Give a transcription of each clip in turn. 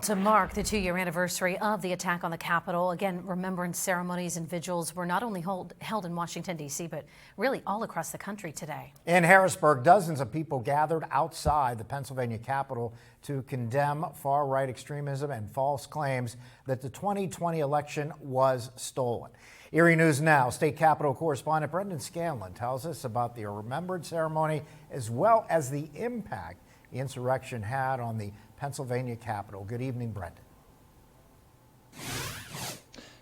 To mark the 2-year anniversary of the attack on the Capitol, again, remembrance ceremonies and vigils were not only held in Washington, D.C., but really all across the country today. In Harrisburg, dozens of people gathered outside the Pennsylvania Capitol to condemn far-right extremism and false claims that the 2020 election was stolen. Erie News Now state Capitol correspondent Brendan Scanlon tells us about the remembrance ceremony as well as the impact the insurrection had on the Pennsylvania Capitol. Good evening, Brendan.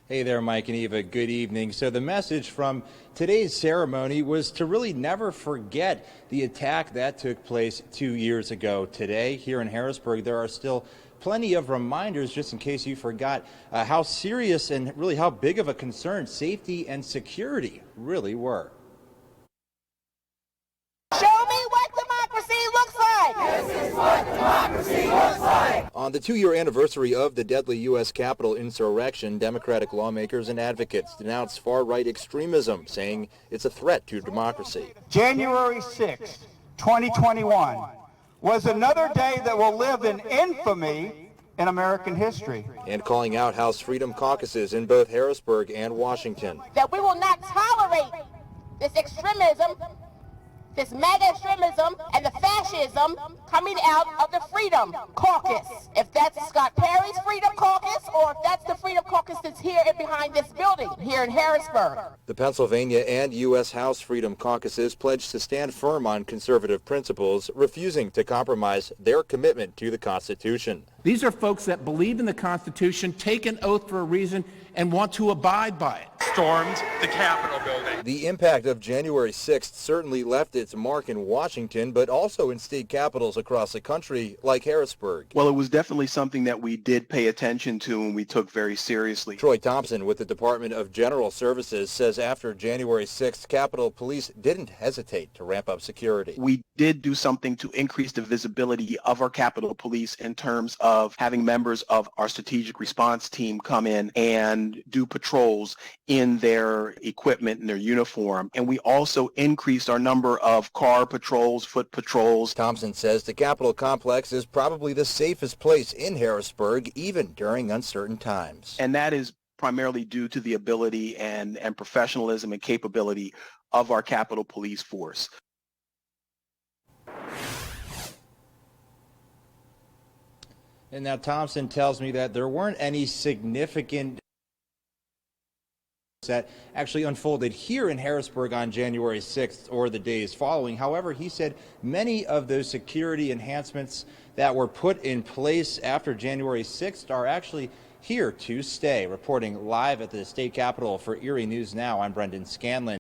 Hey there, Mike and Eva. Good evening. So the message from today's ceremony was to really never forget the attack that took place 2 years ago. Today, here in Harrisburg, there are still plenty of reminders, just in case you forgot, how serious and really how big of a concern safety and security really were. On the 2-year anniversary of the deadly U.S. Capitol insurrection, Democratic lawmakers and advocates denounced far-right extremism, saying it's a threat to democracy. January 6, 2021 was another day that will live in infamy in American history. And calling out House Freedom Caucuses in both Harrisburg and Washington. That we will not tolerate this extremism, this MAGA extremism, and the fascism coming out of the Freedom Caucus. If that's Scott Perry's Freedom Caucus, or if that's the Freedom Caucus that's here and behind this building, here in Harrisburg. The Pennsylvania and U.S. House Freedom Caucuses pledged to stand firm on conservative principles, refusing to compromise their commitment to the Constitution. These are folks that believe in the Constitution, take an oath for a reason, and want to abide by it. Stormed the Capitol building. The impact of January 6th certainly left its mark in Washington, but also in state capitals across the country, like Harrisburg. Well, it was definitely something that we did pay attention to and we took very seriously. Troy Thompson with the Department of General Services says after January 6th, Capitol Police didn't hesitate to ramp up security. We did do something to increase the visibility of our Capitol Police in terms of having members of our strategic response team come in and do patrols in their equipment and their uniform. And we also increased our number of car patrols, foot patrols. Thompson says the Capitol complex is probably the safest place in Harrisburg, even during uncertain times. And that is primarily due to the ability and professionalism and capability of our Capitol Police force. And now Thompson tells me that there weren't any significant that actually unfolded here in Harrisburg on January 6th or the days following. However, he said many of those security enhancements that were put in place after January 6th are actually here to stay. Reporting live at the state capitol for Erie News Now, I'm Brendan Scanlon.